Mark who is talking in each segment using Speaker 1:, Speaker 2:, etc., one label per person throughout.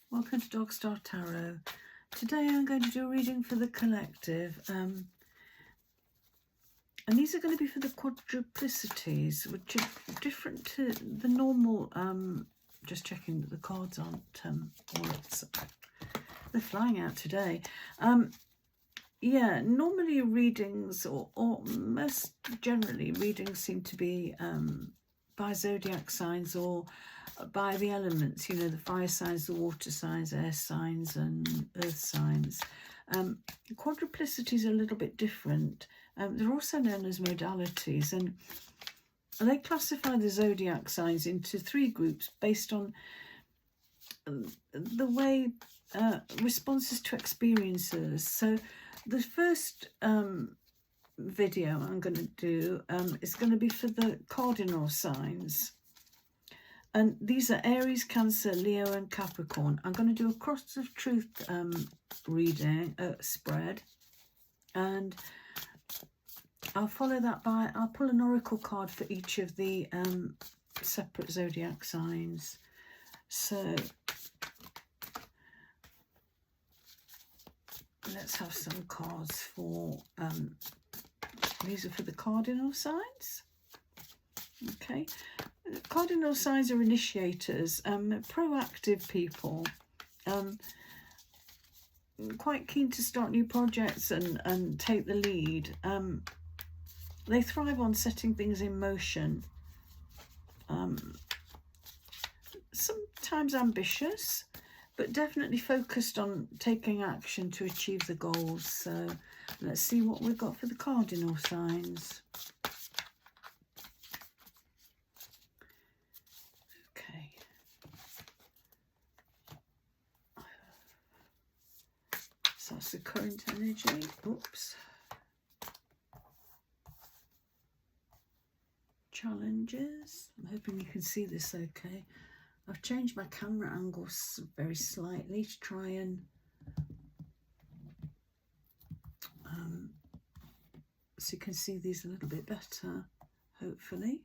Speaker 1: Welcome to Dog Star Tarot. Today I'm going to do a reading for the collective, and these are going to be for the quadruplicities, which are different to the normal. Just checking that the cards aren't they're flying out today. Yeah, normally readings, or most generally readings, seem to be by zodiac signs or by the elements, the fire signs, the water signs, air signs and earth signs. Quadruplicities are a little bit different. They're also known as modalities, and they classify the zodiac signs into three groups based on the way responses to experiences. So the first video I'm going to do is going to be for the cardinal signs. And these are Aries, Cancer, Leo and Capricorn. I'm going to do a cross of truth reading, spread. And I'll follow that by, I'll pull an oracle card for each of the separate zodiac signs. So let's have some cards for, these are for the cardinal signs. Okay. Cardinal signs are initiators, proactive people, quite keen to start new projects and take the lead. They thrive on setting things in motion. Sometimes ambitious, but definitely focused on taking action to achieve the goals. So let's see what we've got for the cardinal signs. Okay. So that's the current energy. Oops. Challenges. I'm hoping you can see this okay. I've changed my camera angle very slightly to try and so you can see these a little bit better, hopefully.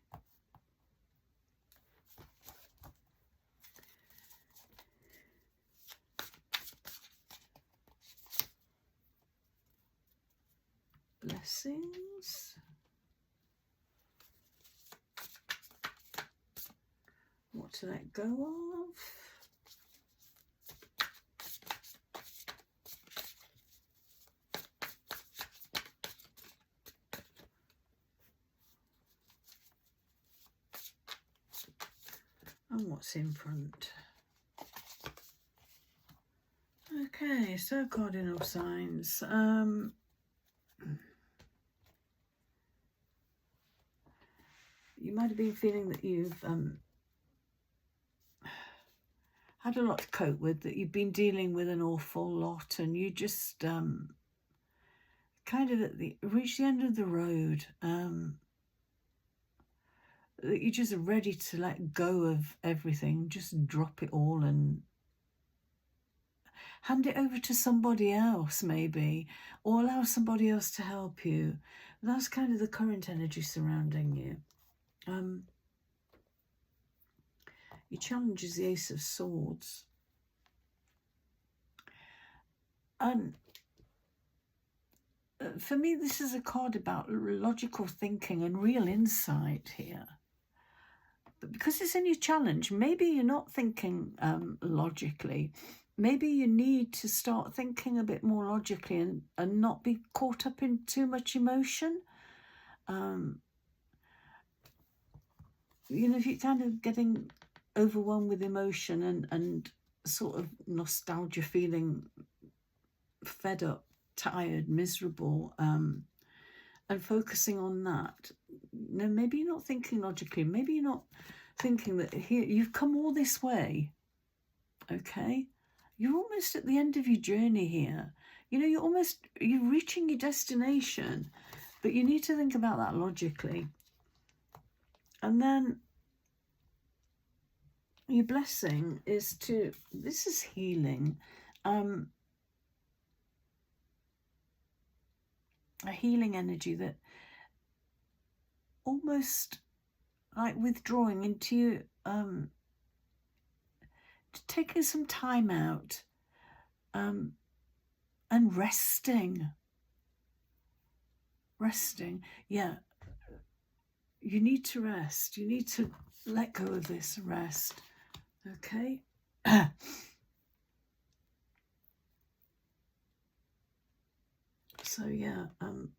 Speaker 1: Blessings. What to let go of. And what's in front. Okay, so cardinal signs. You might have been feeling that you've had a lot to cope with, that you've been dealing with an awful lot, and you just kind of reach the end of the road, that you're just ready to let go of everything, just drop it all and hand it over to somebody else maybe, or allow somebody else to help you. That's kind of the current energy surrounding you. Your challenge is the Ace of Swords. And for me, this is a card about logical thinking and real insight here. But because it's in your challenge, maybe you're not thinking logically. Maybe you need to start thinking a bit more logically and not be caught up in too much emotion. If you're kind of getting overwhelmed with emotion and sort of nostalgia, feeling fed up, tired, miserable, and focusing on that. Maybe you're not thinking logically. Maybe you're not thinking that here you've come all this way. Okay, you're almost at the end of your journey here. You're reaching your destination, but you need to think about that logically. And then your blessing is this is healing. A healing energy that almost like withdrawing into taking some time out and resting. Yeah, you need to rest. You need to let go of this rest. Okay. So yeah, and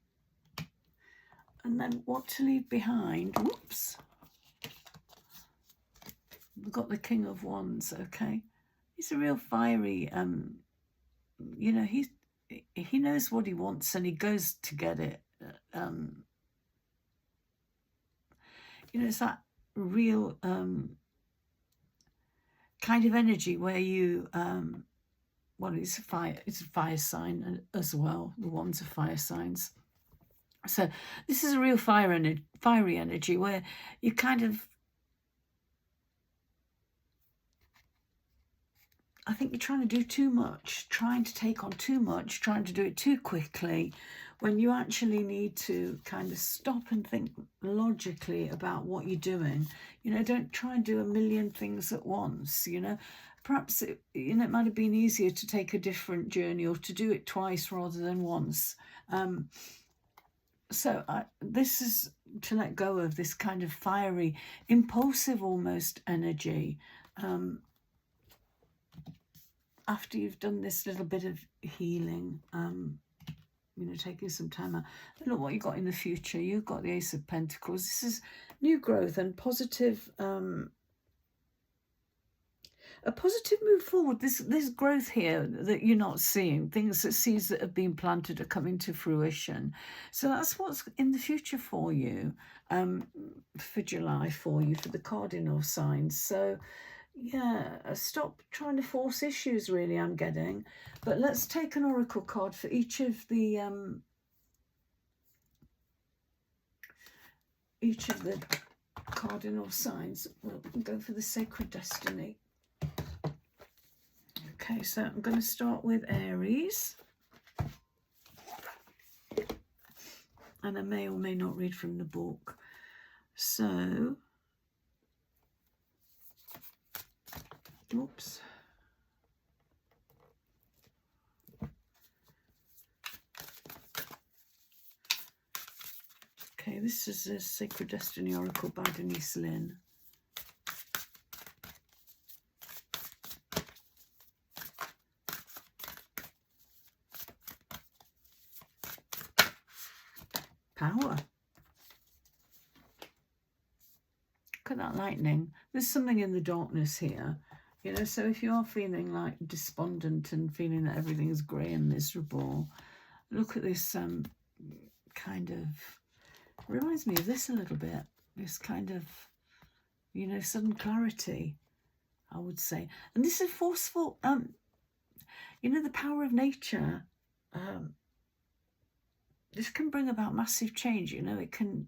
Speaker 1: then what to leave behind. Whoops. We've got the King of Wands. Okay, he's a real fiery. You know, he knows what he wants and he goes to get it. You know, it's that real kind of energy where you well, it's a fire sign as well. The wands are fire signs. So this is a real fiery energy where you kind of, I think you're trying to do too much, trying to take on too much, trying to do it too quickly, when you actually need to kind of stop and think logically about what you're doing. You know, don't try and do a million things at once, you know. Perhaps, it might have been easier to take a different journey or to do it twice rather than once. So this is to let go of this kind of fiery, impulsive almost energy. After you've done this little bit of healing, you know, taking some time out. Look what you got in the future. You've got the Ace of Pentacles. This is new growth and positive, a positive move forward. This growth here that you're not seeing, seeds that have been planted are coming to fruition. So that's what's in the future for you, for July for you, for the cardinal signs. So yeah, stop trying to force issues, really, I'm getting. But let's take an oracle card for each of the cardinal signs. We'll go for the sacred destiny. Okay, so I'm going to start with Aries. And I may or may not read from the book. So, oops. Okay, this is a Sacred Destiny Oracle by Denise Lynn. Power. Look at that lightning. There's something in the darkness here. You know, so if you are feeling like despondent and feeling that everything is grey and miserable, look at this kind of, reminds me of this a little bit. This kind of, you know, sudden clarity, I would say. And this is forceful, you know, the power of nature. This can bring about massive change, you know. It can,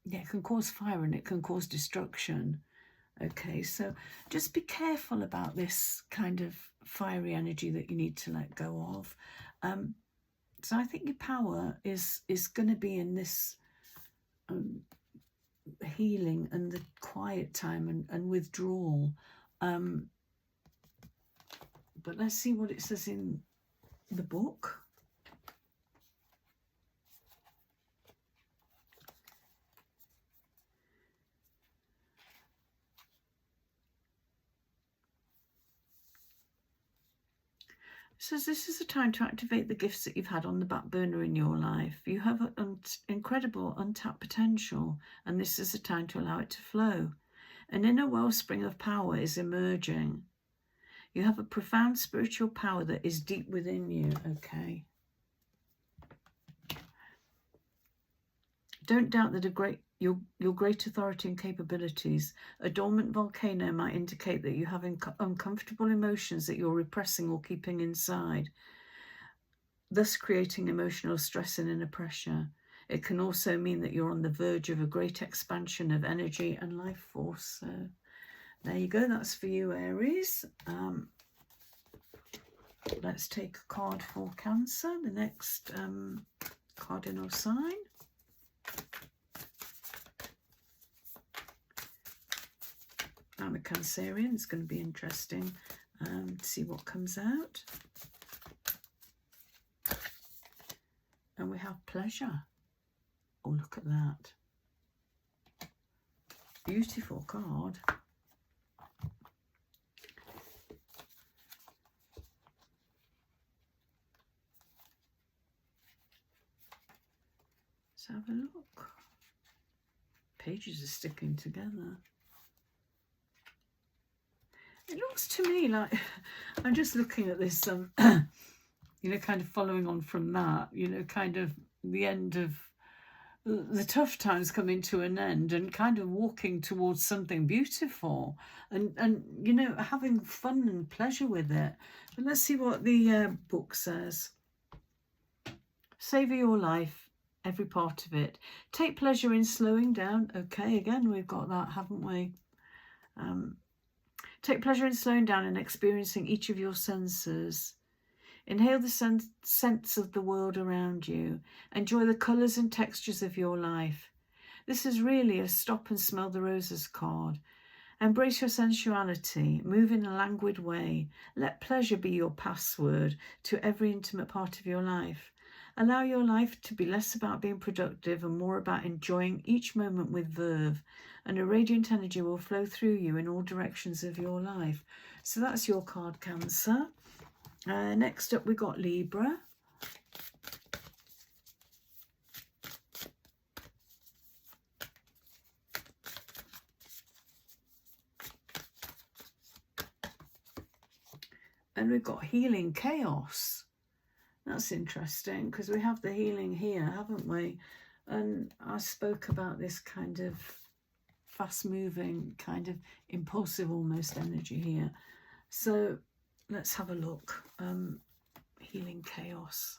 Speaker 1: yeah, it can cause fire and it can cause destruction. Okay, so just be careful about this kind of fiery energy that you need to let go of. So I think your power is going to be in this healing and the quiet time and withdrawal. But let's see what it says in the book. It says this is a time to activate the gifts that you've had on the back burner in your life. You have an incredible untapped potential, and this is a time to allow it to flow. An inner wellspring of power is emerging. You have a profound spiritual power that is deep within you, okay? Don't doubt that your great authority and capabilities. A dormant volcano might indicate that you have uncomfortable emotions that you're repressing or keeping inside, thus creating emotional stress and inner pressure. It can also mean that you're on the verge of a great expansion of energy and life force. So there you go, that's for you, Aries. Let's take a card for Cancer, the next cardinal sign. I'm a Cancerian. It's going to be interesting to see what comes out. And we have pleasure. Oh, look at that. Beautiful card. Let's have a look. Pages are sticking together. It looks to me like, I'm just looking at this, you know, kind of following on from that, you know, kind of the end of the tough times coming to an end and kind of walking towards something beautiful and you know, having fun and pleasure with it. But let's see what the book says. Savor your life, every part of it. Take pleasure in slowing down. Okay, again, we've got that, haven't we? Take pleasure in slowing down and experiencing each of your senses. Inhale the scents of the world around you. Enjoy the colours and textures of your life. This is really a stop and smell the roses card. Embrace your sensuality. Move in a languid way. Let pleasure be your password to every intimate part of your life. Allow your life to be less about being productive and more about enjoying each moment with verve, and a radiant energy will flow through you in all directions of your life. So that's your card, Cancer. Next up we got Libra. And we've got Healing Chaos. That's interesting because we have the healing here, haven't we? And I spoke about this kind of fast-moving, kind of impulsive almost energy here. So let's have a look. Healing Chaos.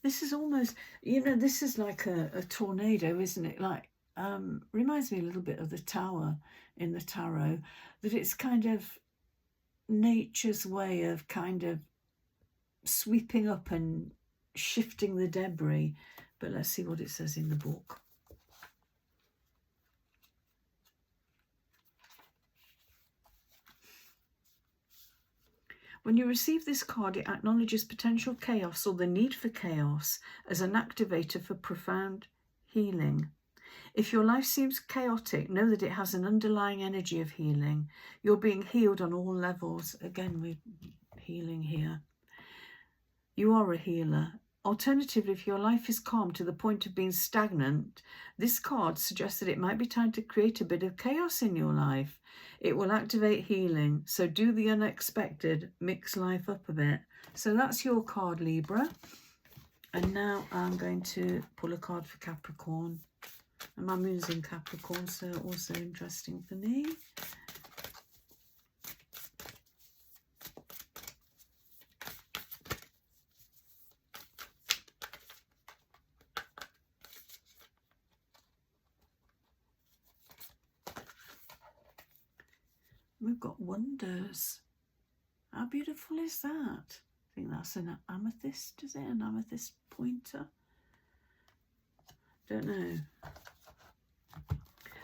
Speaker 1: This is almost, you know, this is like a tornado, isn't it? Like, reminds me a little bit of the Tower in the tarot, that it's kind of nature's way of kind of sweeping up and shifting the debris. But let's see what it says in the book. When you receive this card, it acknowledges potential chaos or the need for chaos as an activator for profound healing. If your life seems chaotic, know that it has an underlying energy of healing. You're being healed on all levels. Again, we're healing here. You are a healer. Alternatively, if your life is calm to the point of being stagnant, this card suggests that it might be time to create a bit of chaos in your life. It will activate healing, so do the unexpected, mix life up a bit. So that's your card, Libra. And now I'm going to pull a card for Capricorn. And my moon's in Capricorn, so also interesting for me. We've got Wonders. How beautiful is that? I think that's an amethyst, is it? An amethyst pointer? Don't know.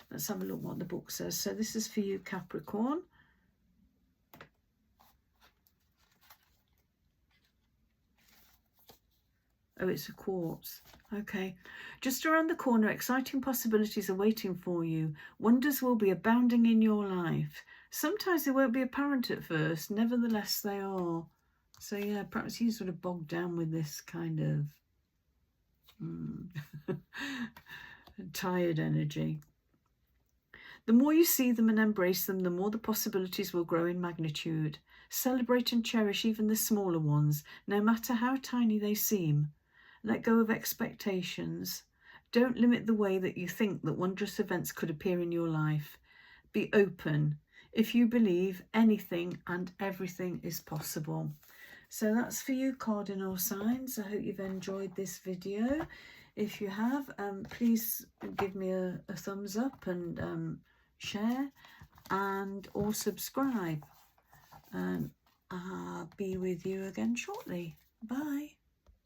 Speaker 1: Let's have a look what the book says. So this is for you, Capricorn. Oh, it's a quartz. Okay. Just around the corner, exciting possibilities are waiting for you. Wonders will be abounding in your life. Sometimes they won't be apparent at first, nevertheless they are. So yeah, perhaps you sort of bogged down with this kind of tired energy. The more you see them and embrace them, the more the possibilities will grow in magnitude. Celebrate and cherish even the smaller ones, no matter how tiny they seem. Let go of expectations. Don't limit the way that you think that wondrous events could appear in your life. Be open. If you believe, anything and everything is possible. So that's for you, Cardinal signs. I hope you've enjoyed this video. If you have, please give me a thumbs up and share and or subscribe. be with you again shortly. Bye.